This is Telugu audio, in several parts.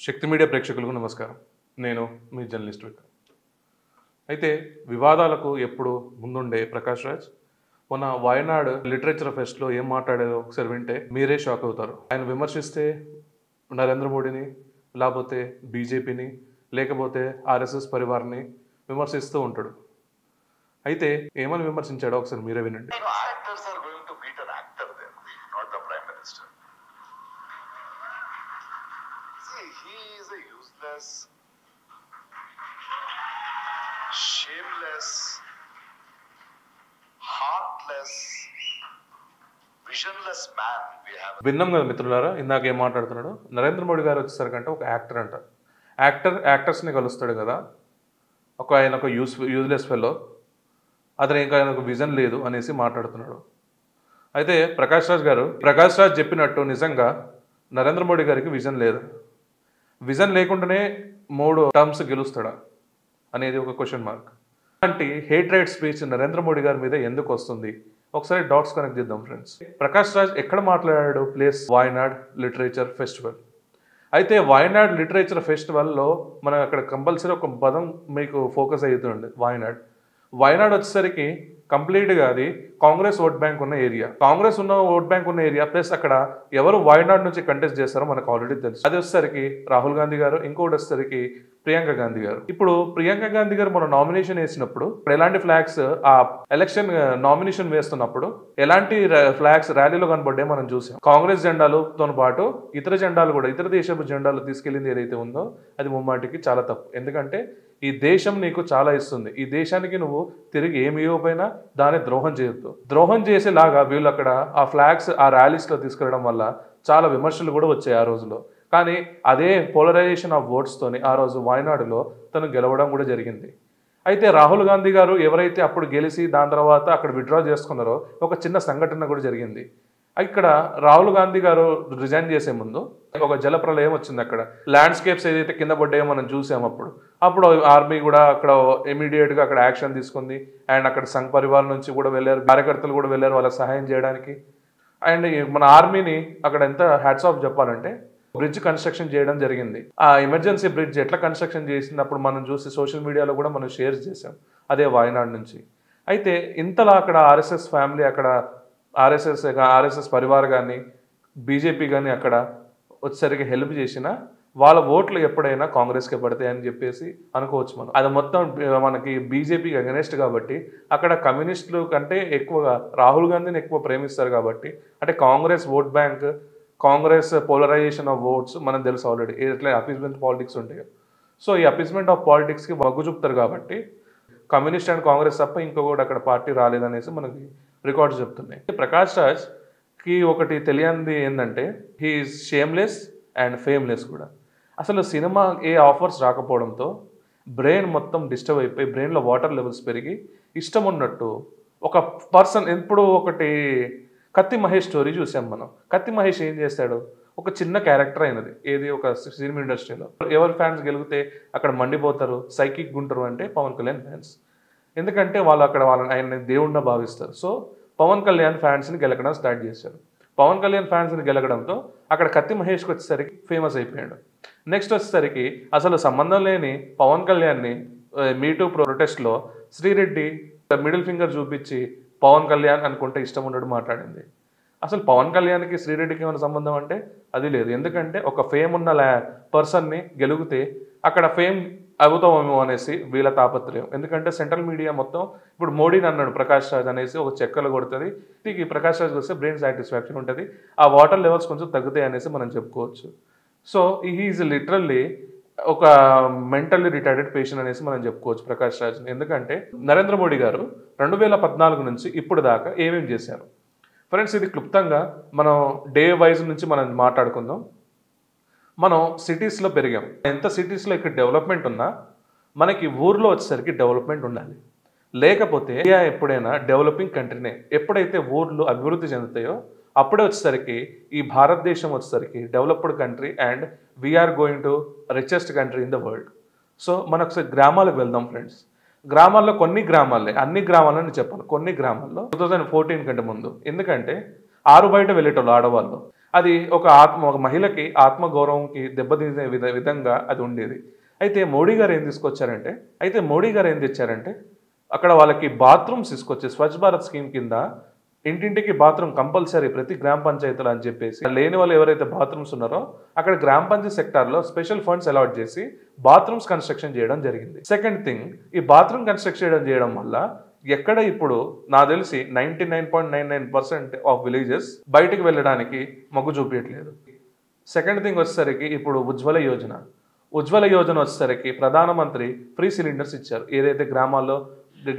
శక్తి మీడియా ప్రేక్షకులకు నమస్కారం. నేను మీ జర్నలిస్ట్ విక్రమ్. అయితే వివాదాలకు ఎప్పుడు ముందుండే ప్రకాష్ రాజ్ మొన్న వాయనాడ్ లిటరేచర్ ఫెస్ట్లో ఏం మాట్లాడారో ఒకసారి వింటే మీరే షాక్ అవుతారు. ఆయన విమర్శిస్తే నరేంద్ర మోడీని, లేకపోతే బీజేపీని, లేకపోతే ఆర్ఎస్ఎస్ పరివార్ని విమర్శిస్తూ ఉంటాడు. అయితే ఏమని విమర్శించాడో ఒకసారి మీరే వినండి. He is a useless, shameless, heartless, visionless man we have. విన్నాం కదా మిత్రులారా, ఇందాక ఏం మాట్లాడుతున్నాడు. నరేంద్ర మోడీ గారు వచ్చేసరికంటే ఒక యాక్టర్ అంట. యాక్టర్స్ని కలుస్తాడు కదా, ఆయన ఒక యూజ్లెస్ ఫెలో, అతను ఇంకా ఆయనకు విజన్ లేదు అనేసి మాట్లాడుతున్నాడు. అయితే ప్రకాష్ రాజ్ చెప్పినట్టు నిజంగా నరేంద్ర మోడీ గారికి విజన్ లేదు. విజన్ లేకుండానే 3 టర్మ్స్ గెలుస్తాడా అనేది ఒక క్వశ్చన్ మార్క్. అలాంటి హేట్రైడ్ స్పీచ్ నరేంద్ర మోడీ గారి మీద ఎందుకు వస్తుంది? ఒకసారి డాట్స్ కనెక్ట్ చేద్దాం ఫ్రెండ్స్. ప్రకాష్ రాజ్ ఎక్కడ మాట్లాడాడు? Place Wayanad literature festival. అయితే వాయనాడ్ లిటరేచర్ ఫెస్టివల్లో మనం అక్కడ కంపల్సరీ ఒక పదం మీకు ఫోకస్ అవుతుంది. వాయనాడ్ వచ్చేసరికి కంప్లీట్గా అది కాంగ్రెస్ ఓట్ బ్యాంక్ ఉన్న ఏరియా. ప్లస్ అక్కడ ఎవరు వాయనాడ్ నుంచి కంటెస్ట్ చేస్తారో మనకు ఆల్రెడీ తెలుసు. అది వచ్చేసరికి రాహుల్ గాంధీ గారు, ఇంకోటి వచ్చేసరికి ప్రియాంక గాంధీ గారు. ఇప్పుడు ప్రియాంక గాంధీ గారు మన నామినేషన్ వేసినప్పుడు ఎలాంటి ఫ్లాగ్స్ ఆ ఎలక్షన్ నామినేషన్ వేస్తున్నప్పుడు ఎలాంటి ఫ్లాగ్స్ ర్యాలీలో కనబడ్డాయి మనం చూసాం. కాంగ్రెస్ జెండాలతో పాటు ఇతర జెండాలు కూడా, ఇతర దేశపు జెండాలు తీసుకెళ్ళింది ఏదైతే ఉందో అది ముమ్మాటికి చాలా తప్పు. ఎందుకంటే ఈ దేశం నీకు చాలా ఇస్తుంది. ఈ దేశానికి నువ్వు తిరిగి ఏమి ఇవ్వకపోయినా దాన్ని ద్రోహం చేయొద్దు. ద్రోహం చేసేలాగా వీళ్ళు అక్కడ ఆ ఫ్లాగ్స్ ఆ ర్యాలీస్లో తీసుకెళ్ళడం వల్ల చాలా విమర్శలు కూడా వచ్చాయి ఆ రోజులో. కానీ అదే పోలరైజేషన్ ఆఫ్ ఓట్స్తోని ఆ రోజు వాయనాడులో తను గెలవడం కూడా జరిగింది. అయితే రాహుల్ గాంధీ గారు ఎవరైతే అప్పుడు గెలిచి దాని తర్వాత అక్కడ విత్డ్రా చేసుకున్నారో ఒక చిన్న సంఘటన కూడా జరిగింది. ఇక్కడ రాహుల్ గాంధీ గారు రిజైన్ చేసే ముందు ఒక జలప్రలయం వచ్చింది. అక్కడ ల్యాండ్స్కేప్స్ ఏదైతే కింద పడ్డాయో మనం చూసాం. అప్పుడు ఆర్మీ కూడా అక్కడ ఇమీడియట్గా అక్కడ యాక్షన్ తీసుకుంది. అండ్ అక్కడ సంఘ్ పరివార్ నుంచి కూడా వెళ్ళారు, కార్యకర్తలు కూడా వెళ్ళారు వాళ్ళకి సహాయం చేయడానికి. అండ్ మన ఆర్మీని అక్కడ ఎంత హ్యాట్స్ ఆఫ్ చెప్పాలంటే బ్రిడ్జ్ కన్స్ట్రక్షన్ చేయడం జరిగింది. ఆ ఎమర్జెన్సీ బ్రిడ్జ్ ఎట్లా కన్స్ట్రక్షన్ చేసినప్పుడు మనం చూసి సోషల్ మీడియాలో కూడా మనం షేర్ చేసాం అదే వాయనాడ్ నుంచి. అయితే ఇంతలా అక్కడ ఆర్ఎస్ఎస్ ఫ్యామిలీ, అక్కడ ఆర్ఎస్ఎస్ పరివార్ కానీ బీజేపీ కానీ అక్కడ వచ్చేసరికి హెల్ప్ చేసిన వాళ్ళ ఓట్లు ఎప్పుడైనా కాంగ్రెస్కే పడతాయని చెప్పేసి అనుకోవచ్చు మనం. అది మొత్తం మనకి బీజేపీకి అగెనెస్ట్ కాబట్టి అక్కడ కమ్యూనిస్టులు కంటే ఎక్కువగా రాహుల్ గాంధీని ఎక్కువ ప్రేమిస్తారు కాబట్టి, అంటే Congress vote bank, Congress polarization of votes మనకు తెలుసు ఆల్రెడీ ఎట్లా అపీస్మెంట్ పాలిటిక్స్ ఉంటాయో. సో ఈ అపీస్మెంట్ ఆఫ్ పాలిటిక్స్కి మొగ్గు చూపుతారు కాబట్టి కమ్యూనిస్ట్ అండ్ కాంగ్రెస్ తప్ప ఇంకొకటి అక్కడ పార్టీ రాలేదనేసి మనకి రికార్డ్స్ చెప్తున్నాయి. ప్రకాష్ రాజ్కి ఒకటి తెలియంది ఏంటంటే హీఈస్ షేమ్లెస్ అండ్ ఫేమ్లెస్ కూడా. అసలు సినిమా ఏ ఆఫర్స్ రాకపోవడంతో బ్రెయిన్ మొత్తం డిస్టర్బ్ అయిపోయి బ్రెయిన్లో వాటర్ లెవెల్స్ పెరిగి ఇష్టం ఉన్నట్టు ఒక పర్సన్. ఇప్పుడు ఒకటి కత్తి మహేష్ స్టోరీ చూసాం మనం. కత్తి మహేష్ ఏం చేస్తాడు? ఒక చిన్న క్యారెక్టర్ అయినది ఏది ఒక సినిమా ఇండస్ట్రీలో. ఎవరి ఫ్యాన్స్ గెలిగితే అక్కడ మండిపోతారు, సైకిక్ గుంటారు అంటే పవన్ కళ్యాణ్ ఫ్యాన్స్. ఎందుకంటే వాళ్ళు అక్కడ ఆయన దేవుడిగా భావిస్తారు. సో పవన్ కళ్యాణ్ ఫ్యాన్స్ని గెలకడం స్టార్ట్ చేశారు. పవన్ కళ్యాణ్ ఫ్యాన్స్ని గెలకడంతో అక్కడ కత్తి మహేష్కి వచ్చేసరికి ఫేమస్ అయిపోయాడు. నెక్స్ట్ వచ్చేసరికి అసలు సంబంధం లేని పవన్ కళ్యాణ్ని మీటూ ప్రొటెస్ట్లో శ్రీరెడ్డి మిడిల్ ఫింగర్ చూపించి పవన్ కళ్యాణ్ అనుకుంటే ఇష్టం ఉన్నట్టు మాట్లాడింది. అసలు పవన్ కళ్యాణ్కి శ్రీరెడ్డికి ఏమైనా సంబంధం అంటే అది లేదు. ఎందుకంటే ఒక ఫేమ్ ఉన్న పర్సన్ని గెలిగితే అక్కడ ఫేమ్ అవుతామేమో అనేసి వీళ్ళ తాపత్రయం. ఎందుకంటే సెంట్రల్ మీడియా మొత్తం ఇప్పుడు మోడీని అన్నాడు ప్రకాష్ రాజ్ అనేసి ఒక చెక్కలు కొడుతుంది. ఈ ప్రకాష్ రాజ్ వస్తే బ్రెయిన్ సాటిస్ఫాక్షన్ ఉంటుంది, ఆ వాటర్ లెవెల్స్ కొంచెం తగ్గుతాయి అనేసి మనం చెప్పుకోవచ్చు. సో హీఈస్ లిటరల్లీ ఒక మెంటల్లీ రిటార్డెడ్ పేషెంట్ అనేసి మనం చెప్పుకోవచ్చు ప్రకాష్ రాజ్ని. ఎందుకంటే నరేంద్ర మోడీ గారు 2014 నుంచి ఇప్పుడు దాకా ఏమేమి చేశారు ఫ్రెండ్స్, ఇది క్లుప్తంగా మనం డే వైజ్ నుంచి మనం మాట్లాడుకుందాం. మనం సిటీస్లో పెరిగాం. ఎంత సిటీస్లో ఇక్కడ డెవలప్మెంట్ ఉన్నా మనకి ఊర్లో వచ్చేసరికి డెవలప్మెంట్ ఉండాలి. లేకపోతే ఇండియా ఎప్పుడైనా డెవలపింగ్ కంట్రీనే. ఎప్పుడైతే ఊర్లు అభివృద్ధి చెందుతాయో అప్పుడే వచ్చేసరికి ఈ భారతదేశం వచ్చేసరికి developed country and we are going to richest country in the world. So మనం ఒకసారి గ్రామాలకు వెళ్దాం ఫ్రెండ్స్. గ్రామాల్లో కొన్ని గ్రామాలే, అన్ని గ్రామాలని చెప్పాను, కొన్ని గ్రామాల్లో 2014 కంటే ముందు. ఎందుకంటే ఆరు బయట వెళ్ళేటోళ్ళు ఆడవాళ్ళు. అది ఒక మహిళకి ఆత్మగౌరవంకి దెబ్బతీసే విధంగా అది ఉండేది. అయితే మోడీ గారు ఏం తెచ్చారంటే అక్కడ వాళ్ళకి బాత్రూమ్స్ తీసుకొచ్చి స్వచ్ఛ భారత్ స్కీమ్ కింద ఇంటింటికి బాత్రూమ్ కంపల్సరీ ప్రతి గ్రామ పంచాయతీలో అని చెప్పేసి లేని వాళ్ళు ఎవరైతే బాత్రూమ్స్ ఉన్నారో అక్కడ గ్రామ పంచాయతీ సెక్టార్లో స్పెషల్ ఫండ్స్ అలాట్ చేసి బాత్రూమ్స్ కన్స్ట్రక్షన్ చేయడం జరిగింది. సెకండ్ థింగ్, ఈ బాత్రూమ్ కన్స్ట్రక్షన్ చేయడం వల్ల ఎక్కడ ఇప్పుడు నాకు తెలిసి 99.99% ఆఫ్ విలేజెస్ బయటికి వెళ్ళడానికి మొగ్గు చూపించట్లేదు. సెకండ్ థింగ్ వచ్చేసరికి ఇప్పుడు ఉజ్వల యోజన వచ్చేసరికి ప్రధానమంత్రి ఫ్రీ సిలిండర్స్ ఇచ్చారు. ఏదైతే గ్రామాల్లో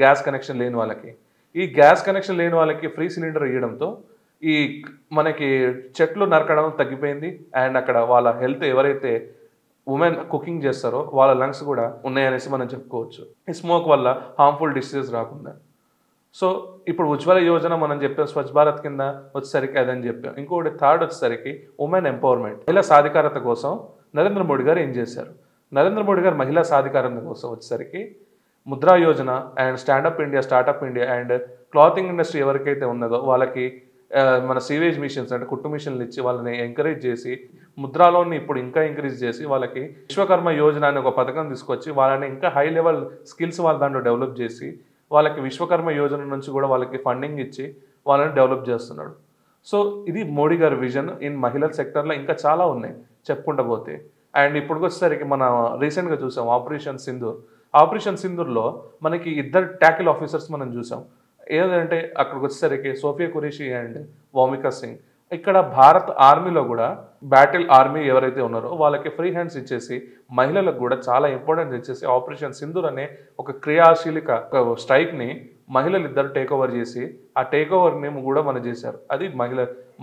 గ్యాస్ కనెక్షన్ లేని వాళ్ళకి, ఈ గ్యాస్ కనెక్షన్ లేని వాళ్ళకి ఫ్రీ సిలిండర్ ఇవ్వడంతో ఈ మనకి చెట్లు నరకడం తగ్గిపోయింది. అండ్ అక్కడ వాళ్ళ హెల్త్ ఎవరైతే ఉమెన్ కుకింగ్ చేస్తారో వాళ్ళ లంగ్స్ కూడా ఉన్నాయనేసి మనం చెప్పుకోవచ్చు, ఈ స్మోక్ వల్ల హార్మ్ఫుల్ డిసీజెస్ రాకుండా. సో ఇప్పుడు ఉజ్వల యోజన మనం చెప్పాం, స్వచ్ఛ భారత్ కింద వచ్చేసరికి అదని చెప్పాం. ఇంకోటి థర్డ్ వచ్చేసరికి ఉమెన్ ఎంపవర్మెంట్, మహిళా సాధికారత కోసం నరేంద్ర మోడీ గారు ఏం చేశారు? నరేంద్ర మోడీ గారు మహిళా సాధికారత కోసం వచ్చేసరికి Mudra Yojana and startup India and clothing industry ఎవరికైతే ఉన్నదో వాళ్ళకి మన సీవేజ్ మిషన్స్ అంటే కుట్టు మిషన్లు ఇచ్చి వాళ్ళని ఎంకరేజ్ చేసి ముద్రాలోని ఇప్పుడు ఇంకా ఇంక్రీజ్ చేసి వాళ్ళకి విశ్వకర్మ యోజన అనే ఒక పథకం తీసుకొచ్చి వాళ్ళని ఇంకా హై లెవెల్ స్కిల్స్ వాళ్ళ దాంట్లో డెవలప్ చేసి వాళ్ళకి విశ్వకర్మ యోజన నుంచి కూడా వాళ్ళకి ఫండింగ్ ఇచ్చి వాళ్ళని డెవలప్ చేస్తున్నాడు. సో ఇది మోడీ గారి విజన్ ఇన్ మహిళల సెక్టర్లో. ఇంకా చాలా ఉన్నాయి చెప్పుకుంటూ పోతే. అండ్ ఇప్పుడు వచ్చేసరికి మన రీసెంట్గా చూసాం ఆపరేషన్ సింధూర్లో మనకి 2 ట్యాకిల్ ఆఫీసర్స్ మనం చూసాం. ఏంటంటే అక్కడికి వచ్చేసరికి సోఫియా ఖురేషి అండ్ వామికా సింగ్. ఇక్కడ భారత్ ఆర్మీలో కూడా బ్యాటిల్ ఆర్మీ ఎవరైతే ఉన్నారో వాళ్ళకి ఫ్రీ హ్యాండ్స్ ఇచ్చేసి మహిళలకు కూడా చాలా ఇంపార్టెన్స్ ఇచ్చేసి ఆపరేషన్ సింధూర్ అనే ఒక క్రియాశీలిక స్ట్రైక్ని మహిళలు ఇద్దరు టేక్ ఓవర్ చేసి ఆ టేక్ ఓవర్ని కూడా మనం చేశారు. అది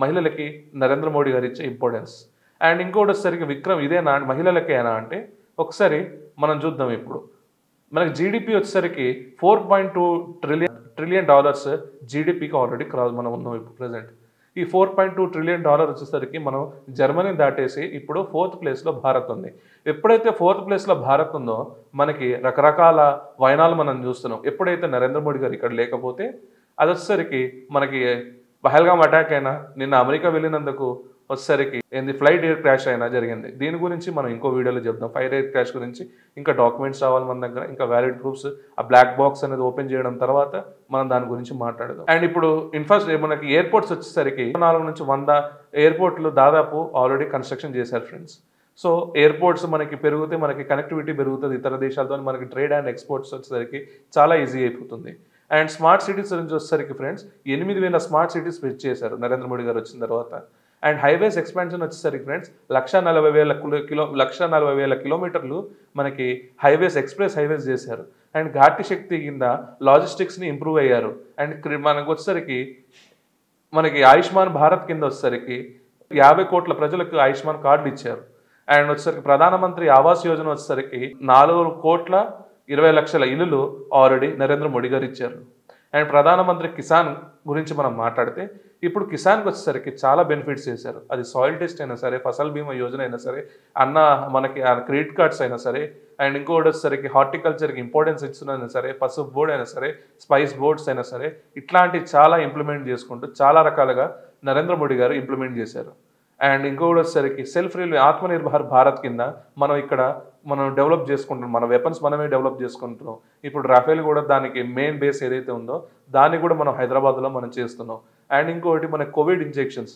మహిళలకి నరేంద్ర మోడీ గారు ఇచ్చే ఇంపార్టెన్స్. అండ్ ఇంకోటి వచ్చేసరికి విక్రమ్ ఇదేనా మనకేనా అంటే ఒకసారి మనం చూద్దాం. ఇప్పుడు మనకి జీడిపి వచ్చేసరికి $4.2 ట్రిలియన్ జీడిపికి ఆల్రెడీ మనం ఉన్నాం ఇప్పుడు ప్రజెంట్. ఈ $4.2 ట్రిలియన్ వచ్చేసరికి మనం జర్మనీ దాటేసి ఇప్పుడు 4th ప్లేస్లో భారత్ ఉంది. ఎప్పుడైతే 4th ప్లేస్లో భారత్ ఉందో మనకి రకరకాల వైనాలు మనం చూస్తున్నాం. ఎప్పుడైతే నరేంద్ర మోడీ గారు ఇక్కడ లేకపోతే అది వచ్చేసరికి మనకి పహల్గామ్ అటాక్ అయినా, నిన్న అమెరికా వెళ్ళినందుకు వచ్చేసరికి ఫ్లైట్ ఎయిర్ క్రాష్ అయినా జరిగింది. దీని గురించి మనం ఇంకో వీడియోలో చెప్దాం. ఫైర్ ఎయిర్ క్రాష్ గురించి ఇంకా డాక్యుమెంట్స్ రావాలి మన దగ్గర, ఇంకా వ్యాలిడ్ ప్రూఫ్స్, ఆ బ్లాక్ బాక్స్ అనేది ఓపెన్ చేయడం తర్వాత మనం దాని గురించి మాట్లాడదాం. అండ్ ఇప్పుడు మనకి ఎయిర్పోర్ట్స్ వచ్చేసరికి 4 నుంచి 100 ఎయిర్పోర్ట్లు దాదాపు ఆల్రెడీ కన్స్ట్రక్షన్ చేశారు ఫ్రెండ్స్. సో ఎయిర్పోర్ట్స్ మనకి పెరిగితే మనకి కనెక్టివిటీ పెరుగుతుంది ఇతర దేశాలతో, మనకి ట్రేడ్ అండ్ ఎక్స్పోర్ట్స్ వచ్చేసరికి చాలా ఈజీ అయిపోతుంది. అండ్ స్మార్ట్ సిటీస్ నుంచి వచ్చేసరికి ఫ్రెండ్స్ 8,000 స్మార్ట్ సిటీస్ చేశారు నరేంద్ర మోడీ గారు వచ్చిన తర్వాత. అండ్ హైవేస్ ఎక్స్పాన్షన్ వచ్చేసరికి ఫ్రెండ్స్ 140,000 కిలోమీటర్లు మనకి హైవేస్, ఎక్స్ప్రెస్ హైవేస్ చేశారు. అండ్ ఘాటి శక్తి కింద లాజిస్టిక్స్ని ఇంప్రూవ్ అయ్యారు. అండ్ మనకు వచ్చేసరికి మనకి ఆయుష్మాన్ భారత్ కింద వచ్చేసరికి 50 కోట్ల ప్రజలకు ఆయుష్మాన్ కార్డులు ఇచ్చారు. అండ్ వచ్చేసరికి ప్రధానమంత్రి ఆవాస్ యోజన వచ్చేసరికి 4,20,00,000 ఇల్లులు ఆల్రెడీ నరేంద్ర మోడీ గారు ఇచ్చారు. అండ్ ప్రధానమంత్రి కిసాన్ గురించి మనం మాట్లాడితే ఇప్పుడు కిసాన్కి వచ్చేసరికి చాలా బెనిఫిట్స్ చేశారు. అది సాయిల్ టెస్ట్ అయినా సరే, ఫసల్ బీమా యోజన అయినా సరే, మనకి క్రెడిట్ కార్డ్స్ అయినా సరే, అండ్ ఇంకోటి వచ్చేసరికి హార్టికల్చర్కి ఇంపార్టెన్స్ ఇచ్చినా సరే, పసుపు బోర్డు అయినా సరే, స్పైస్ బోర్డ్స్ అయినా సరే, ఇట్లాంటి చాలా ఇంప్లిమెంట్ చేసుకుంటూ చాలా రకాలుగా నరేంద్ర మోడీ గారు ఇంప్లిమెంట్ చేశారు. అండ్ ఇంకోటి వచ్చేసరికి ఆత్మనిర్భర్ భారత్ కింద మనం డెవలప్ చేసుకుంటున్నాం, మన వెపన్స్ మనమే డెవలప్ చేసుకుంటున్నాం. ఇప్పుడు రాఫేల్ కూడా దానికి మెయిన్ బేస్ ఏదైతే ఉందో దాన్ని కూడా మనం హైదరాబాద్లో మనం చేస్తున్నాం. అండ్ ఇంకోటి మన కోవిడ్ ఇంజెక్షన్స్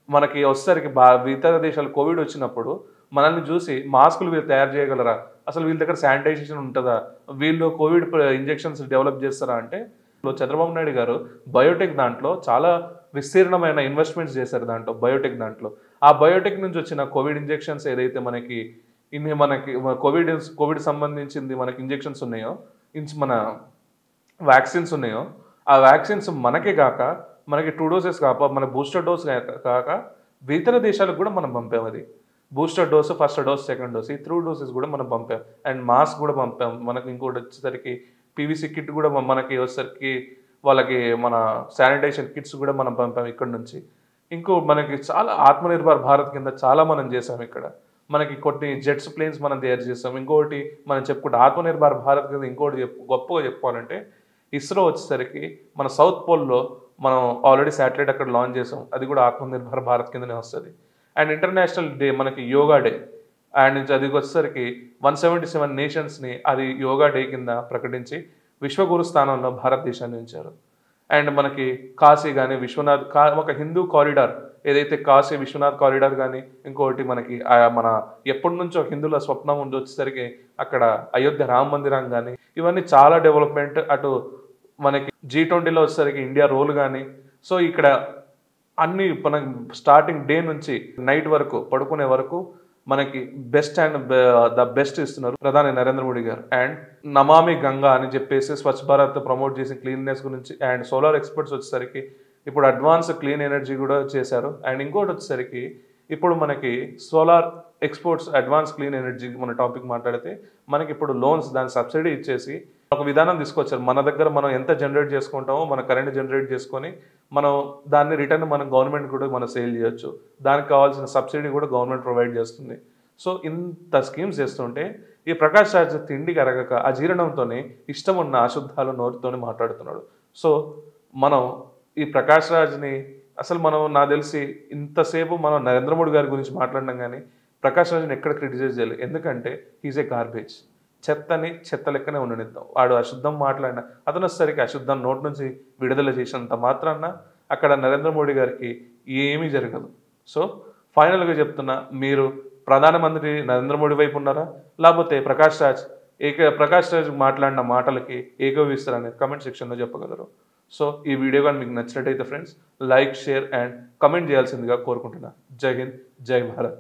మనకి వచ్చేసరికి ఇతర దేశాలు కోవిడ్ వచ్చినప్పుడు మనల్ని చూసి మాస్కులు వీళ్ళు తయారు చేయగలరా, అసలు వీళ్ళ దగ్గర శానిటైజేషన్ ఉంటుందా, వీళ్ళు కోవిడ్ ఇంజెక్షన్స్ డెవలప్ చేస్తారా అంటే చంద్రబాబు నాయుడు గారు బయోటెక్ దాంట్లో చాలా విస్తీర్ణమైన ఇన్వెస్ట్మెంట్స్ చేశారు బయోటెక్ దాంట్లో. ఆ బయోటెక్ నుంచి వచ్చిన కోవిడ్ ఇంజెక్షన్స్ ఏదైతే మనకి కోవిడ్ సంబంధించింది మనకి ఇంజెక్షన్స్ ఉన్నాయో, మన వ్యాక్సిన్స్ ఉన్నాయో, ఆ వ్యాక్సిన్స్ మనకే కాక మనకి 2 డోసెస్ కాక మన బూస్టర్ డోస్ కాక ఇతర దేశాలకు కూడా మనం పంపాం. అది booster dose, first dose, second dose, ఈ 3 డోసెస్ కూడా మనం పంపాం. అండ్ మాస్క్ కూడా పంపాం. మనకి ఇంకోటి వచ్చేసరికి పీవీసీ కిట్ కూడా మనకి వచ్చేసరికి వాళ్ళకి మన శానిటైజేషన్ కిట్స్ కూడా మనం పంపాం ఇక్కడ నుంచి. మనకి చాలా ఆత్మనిర్భర్ భారత్ కింద చాలా మనం చేసాం. ఇక్కడ మనకి కొన్ని జెట్స్ ప్లేన్స్ మనం తయారు చేస్తాం. ఇంకోటి మనం చెప్పుకుంటే ఆత్మనిర్భర్ భారత్ కింద ఇంకోటి గొప్పగా చెప్పుకోవాలంటే ఇస్రో వచ్చేసరికి మన సౌత్ పోల్లో మనం ఆల్రెడీ శాటిలైట్ అక్కడ లాంచ్ చేసాం, అది కూడా ఆత్మనిర్భర్ భారత్ కిందనే వస్తుంది. అండ్ ఇంటర్నేషనల్ డే మనకి యోగా డే, అండ్ అది వచ్చేసరికి 177 నేషన్స్ని అది యోగా డే కింద ప్రకటించి విశ్వగురు స్థానంలో భారతదేశాన్ని ఉంచారు. అండ్ మనకి కాశీ కానీ విశ్వనాథ్ ఒక హిందూ కారిడార్ ఏదైతే కాశీ విశ్వనాథ్ కారిడార్ కానీ, ఇంకోటి మనకి మన ఎప్పటి నుంచో హిందువుల స్వప్నం ఉంది వచ్చేసరికి అక్కడ అయోధ్య రామ మందిరం కానీ, ఇవన్నీ చాలా డెవలప్మెంట్. అటు మనకి G20లో వచ్చేసరికి ఇండియా రోల్ కానీ, సో ఇక్కడ అన్ని మనకి స్టార్టింగ్ డే నుంచి నైట్ వరకు పడుకునే వరకు మనకి బెస్ట్ అండ్ ద బెస్ట్ ఇస్తున్నారు ప్రధాని నరేంద్ర మోడీ గారు. అండ్ నమామి గంగా అని చెప్పేసి స్వచ్ఛ భారత్ ప్రమోట్ చేసి క్లీన్నెస్ గురించి, అండ్ సోలార్ ఎక్స్పర్ట్స్ వచ్చేసరికి ఇప్పుడు అడ్వాన్స్ క్లీన్ ఎనర్జీ కూడా చేశారు. అండ్ ఇంకోటి వచ్చేసరికి ఇప్పుడు మనకి solar exports advance clean energy మన టాపిక్ మాట్లాడితే మనకి ఇప్పుడు లోన్స్ దాని సబ్సిడీ ఇచ్చేసి ఒక విధానం తీసుకొచ్చారు. మన దగ్గర మనం ఎంత జనరేట్ చేసుకుంటామో మన కరెంట్ జనరేట్ చేసుకొని మనం దాన్ని రిటర్న్ మనం గవర్నమెంట్ కూడా మనం సేల్ చేయొచ్చు. దానికి కావాల్సిన సబ్సిడీ కూడా గవర్నమెంట్ ప్రొవైడ్ చేస్తుంది. సో ఇంత స్కీమ్స్ చేస్తుంటే ఈ ప్రకాష్ రాజ్ తిండికి అరగక అజీర్ణంతోనే ఇష్టం ఉన్న అశుద్ధాలు నోరుతోనే మాట్లాడుతున్నాడు. సో మనం ఈ ప్రకాష్ రాజ్ని అసలు మనం నాకు తెలిసి ఇంతసేపు మనం నరేంద్ర మోడీ గారి గురించి మాట్లాడినాం కానీ ప్రకాష్ రాజ్ని ఎక్కడ క్రిటిసైజ్ చేయాలి, ఎందుకంటే హీజ్ ఏ గార్బేజ్. చెత్తని చెత్త లెక్కనే ఉండనిద్దాం. వాడు అశుద్ధం మాట్లాడిన అతను వచ్చేసరికి అశుద్ధం నోటి నుంచి విడుదల చేసినంత మాత్రాన అక్కడ నరేంద్ర మోడీ గారికి ఏమీ జరగదు. సో ఫైనల్గా చెప్తున్నా, మీరు ప్రధానమంత్రి నరేంద్ర మోడీ వైపు ఉన్నారా, లేకపోతే ప్రకాష్ రాజ్ మాట్లాడిన మాటలకి ఏకీభవిస్తారని కమెంట్ సెక్షన్లో చెప్పగలరు. సో ఈ వీడియో కానీ మీకు నచ్చినట్టయితే friends like, share and comment చేయాల్సిందిగా కోరుకుంటున్నా. జై హింద్, జై భారత్.